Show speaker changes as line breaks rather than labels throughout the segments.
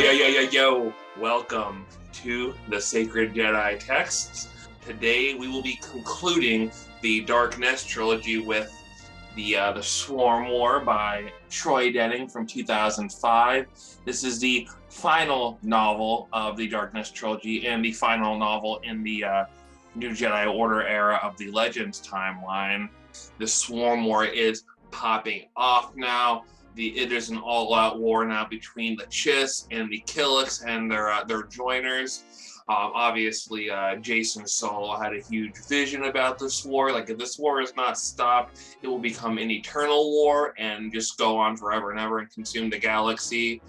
Yo. Welcome to the Sacred Jedi Texts. Today we will be concluding the Dark Nest Trilogy with the Swarm War by Troy Denning from 2005. This is the final novel of the Dark Nest Trilogy and the final novel in the New Jedi Order era of the Legends timeline. The Swarm War is popping off now. It is an all-out war now between the Chiss and the Killiks and their joiners. Obviously, Jason Solo had a huge vision about this war. Like, if this war is not stopped, it will become an eternal war and just go on forever and ever and consume the galaxy.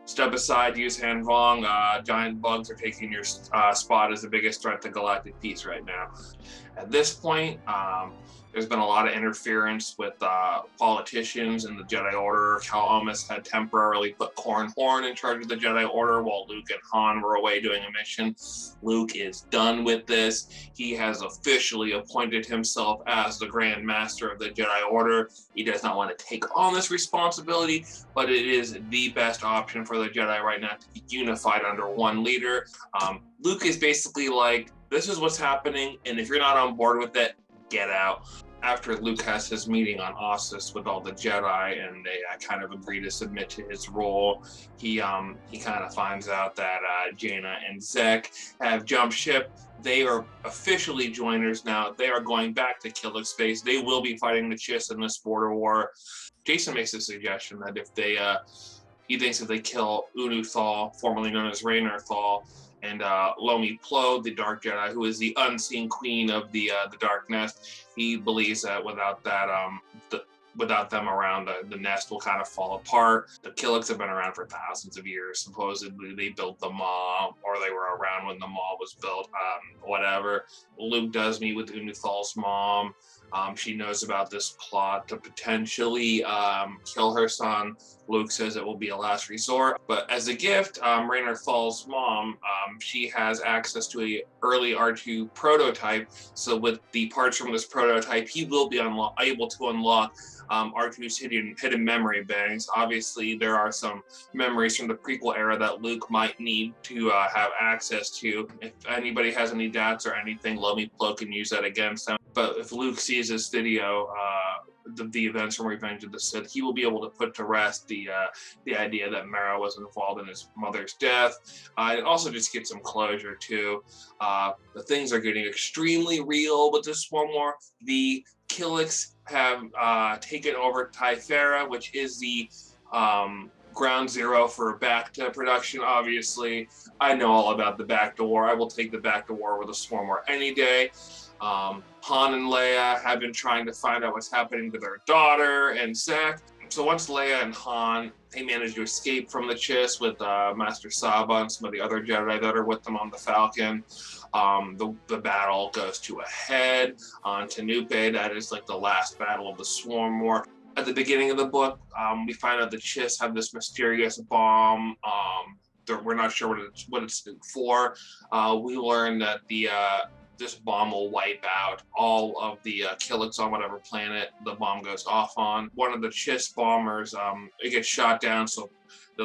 Step aside, Yuuzhan Vong. Giant bugs are taking your spot as the biggest threat to galactic peace right now. At this point, there's been a lot of interference with politicians in the Jedi Order. Cal Almas had temporarily put Corran Horn in charge of the Jedi Order while Luke and Han were away doing a mission. Luke is done with this. He has officially appointed himself as the Grand Master of the Jedi Order. He does not want to take on this responsibility, but it is the best option for the Jedi right now to be unified under one leader. Luke is basically like, this is what's happening, and if you're not on board with it, get out. After Luke has his meeting on Ossus with all the Jedi and they kind of agree to submit to his role, he kind of finds out that Jaina and Zek have jumped ship. They are officially joiners now. They are going back to Killik space. They will be fighting the Chiss in this border war. Jason makes a suggestion that if they, he thinks if they kill Unu Thal, formerly known as Raynor Thal, and Lomi Plo, the Dark Jedi, who is the unseen queen of the Dark Nest, he believes that without them around, the nest will kind of fall apart. The Killiks have been around for thousands of years. Supposedly, they built the Maw, or they were around when the Maw was built. Whatever. Luke does meet with Unu Thal's mom. She knows about this plot to potentially kill her son. Luke says it will be a last resort. But as a gift, Raynor Thal's mom, she has access to an early R2 prototype. So with the parts from this prototype, he will be able to unlock R2's hidden memory banks. Obviously, there are some memories from the prequel era that Luke might need to have access to. If anybody has any doubts or anything, Lomi Plo can use that against him. But if Luke sees this video, the events from Revenge of the Sith, he will be able to put to rest the idea that Mara was involved in his mother's death. It also just gets some closure too. The things are getting extremely real with this Swarm War. The Killiks have taken over Typhera, which is the ground zero for back to production. Obviously, I know all about the back to war. I will take the back to war with a Swarm War any day. Han and Leia have been trying to find out what's happening to their daughter and Zek. So once Leia and Han, they manage to escape from the Chiss with Master Saba and some of the other Jedi that are with them on the Falcon. The battle goes to a head on Tanupe. That is like the last battle of the Swarm War. At the beginning of the book, we find out the Chiss have this mysterious bomb. We're not sure what it's for. We learn that this bomb will wipe out all of the Killiks on whatever planet the bomb goes off on. One of the Chiss bombers, it gets shot down, so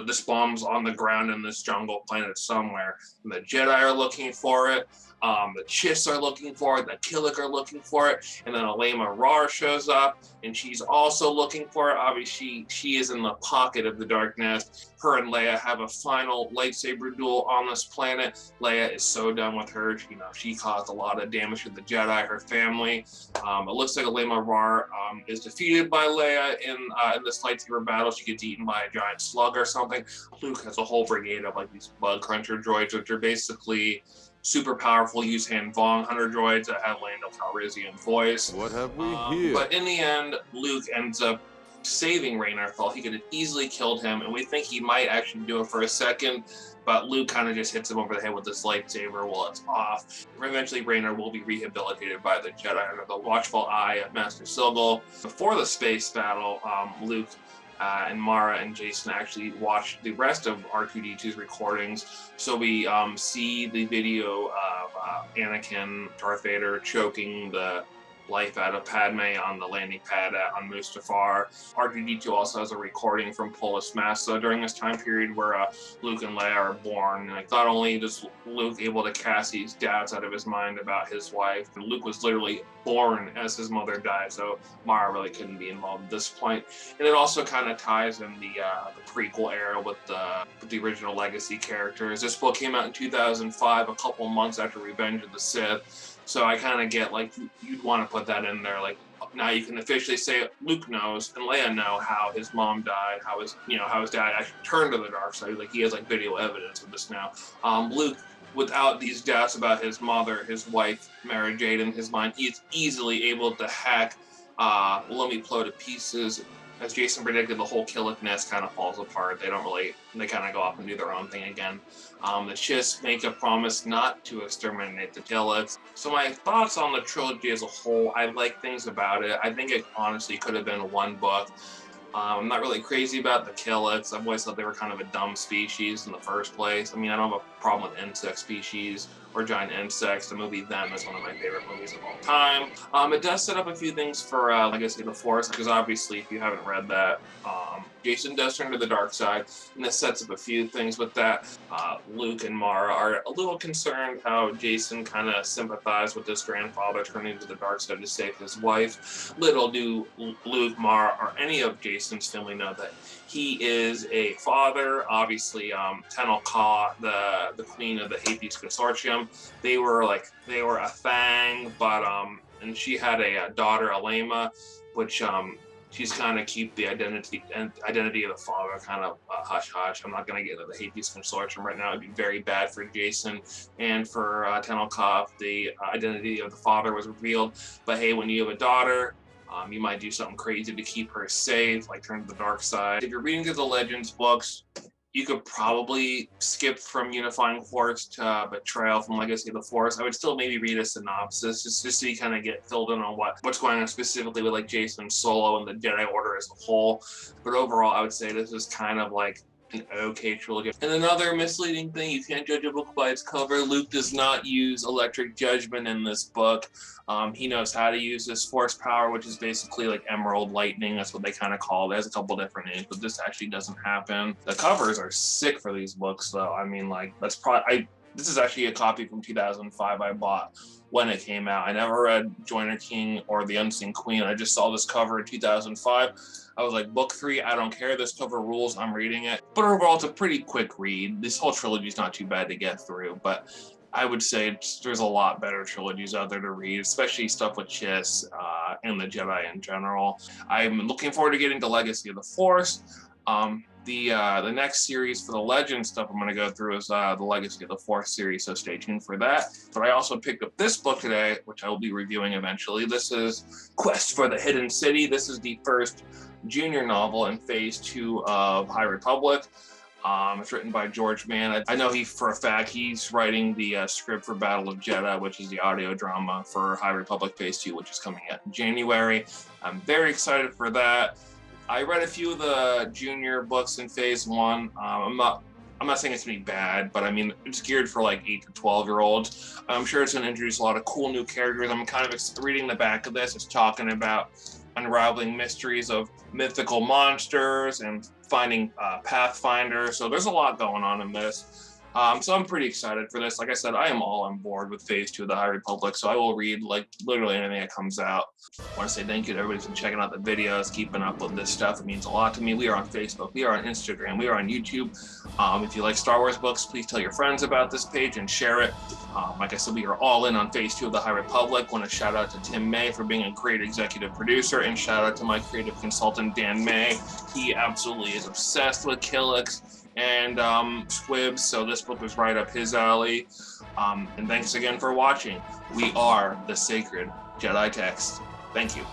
this bomb's on the ground in this jungle planet somewhere. And the Jedi are looking for it. The Chiss are looking for it. The Killik are looking for it. And then Alema Rar shows up, and she's also looking for it. Obviously, she is in the pocket of the Dark Nest. Her and Leia have a final lightsaber duel on this planet. Leia is so done with her. She caused a lot of damage to the Jedi, her family. It looks like Alema Rar is defeated by Leia in this lightsaber battle. She gets eaten by a giant slug or something. Luke has a whole brigade of like these bug cruncher droids, which are basically super powerful Yuuzhan Vong hunter droids that have Lando Calrissian voice.
What have we here?
But in the end, Luke ends up saving Raynor Thal. He could have easily killed him, and we think he might actually do it for a second, but Luke kind of just hits him over the head with this lightsaber while it's off. Eventually, Raynor will be rehabilitated by the Jedi under the watchful eye of Master Silgal. Before the space battle, Luke and Mara and Jason actually watched the rest of R2-D2's recordings. So we see the video of Anakin, Darth Vader choking the life out of Padme on the landing pad on Mustafar. R2-D2 also has a recording from Polis Massa during this time period where Luke and Leia are born. Like, not only does Luke able to cast these doubts out of his mind about his wife, but Luke was literally born as his mother died, so Mara really couldn't be involved at this point. And it also kind of ties in the prequel era with the original Legacy characters. This book came out in 2005, a couple months after Revenge of the Sith. So I kind of get, like, you'd want to put that in there. Like, now you can officially say Luke knows and Leia know how his mom died, how his dad actually turned to the dark side. Like, he has like video evidence of this now. Luke, without these doubts about his mother, his wife, Mara Jade, in his mind, he is easily able to hack Lumi Plo to pieces. As Jason predicted, the whole Killik nest kind of falls apart. They kind of go off and do their own thing again. The Chiss make a promise not to exterminate the Killiks. So my thoughts on the trilogy as a whole, I like things about it. I think it honestly could have been one book. I'm not really crazy about the Killiks. I've always thought they were kind of a dumb species in the first place. I mean, I don't have a problem with insect species or giant insects. The movie Them is one of my favorite movies of all time. It does set up a few things for Legacy of the Force, because obviously, if you haven't read that, Jason does turn to the dark side, and this sets up a few things with that. Luke and Mara are a little concerned how Jason kind of sympathized with his grandfather turning to the dark side to save his wife. Little do Luke, Mara, or any of Jason's family know that he is a father. Obviously, Tenel Ka, the queen of the Hades Consortium, they were a thing, but and she had a daughter, Alema, which she's kind of keep the identity of the father kind of hush hush. I'm not going to get into the Hades Consortium right now. It'd be very bad for Jason and for Tenel Ka if the identity of the father was revealed. But hey, when you have a daughter, you might do something crazy to keep her safe, like turn to the dark side. If you're reading through the Legends books, you could probably skip from Unifying Force to Betrayal from Legacy of the Force. I would still maybe read a synopsis just so you kind of get filled in on what's going on specifically with like Jason Solo and the Jedi Order as a whole. But overall, I would say this is kind of like an okay trilogy. And another misleading thing, you can't judge a book by its cover. Luke does not use electric judgment in this book. He knows how to use this force power, which is basically like emerald lightning. That's what they kind of call it. There's a couple different names, but this actually doesn't happen. The covers are sick for these books, though. I mean, like, this is actually a copy from 2005 I bought when it came out. I never read Joiner King or The Unseen Queen. I just saw this cover in 2005. I was like, book 3, I don't care. This cover rules. I'm reading it. But overall, it's a pretty quick read. This whole trilogy is not too bad to get through, but I would say there's a lot better trilogies out there to read, especially stuff with Chiss and the Jedi in general. I'm looking forward to getting to Legacy of the Force. The next series for the Legend stuff I'm going to go through is the Legacy of the Force series, so stay tuned for that. But I also picked up this book today, which I will be reviewing eventually. This is Quest for the Hidden City. This is the first junior novel in Phase 2 of High Republic. It's written by George Mann. I know for a fact he's writing the script for Battle of Jedha, which is the audio drama for High Republic Phase 2, which is coming out in January. I'm very excited for that. I read a few of the junior books in Phase 1. I'm not saying it's gonna be bad, but I mean, it's geared for like 8 to 12-year-olds. I'm sure it's gonna introduce a lot of cool new characters. I'm kind of reading the back of this. It's talking about unraveling mysteries of mythical monsters and finding Pathfinder. So there's a lot going on in this. So I'm pretty excited for this. Like I said, I am all on board with Phase 2 of the High Republic, so I will read like literally anything that comes out. I want to say thank you to everybody who's been checking out the videos, keeping up with this stuff. It means a lot to me. We are on Facebook, we are on Instagram, we are on YouTube. If you like Star Wars books, please tell your friends about this page and share it. Like I said, we are all in on Phase 2 of the High Republic. Want to shout out to Tim May for being a great executive producer, and shout out to my creative consultant, Dan May. He absolutely is obsessed with Killiks and squibs, so this book was right up his alley. And thanks again for watching. We are the Sacred Jedi Text. Thank you.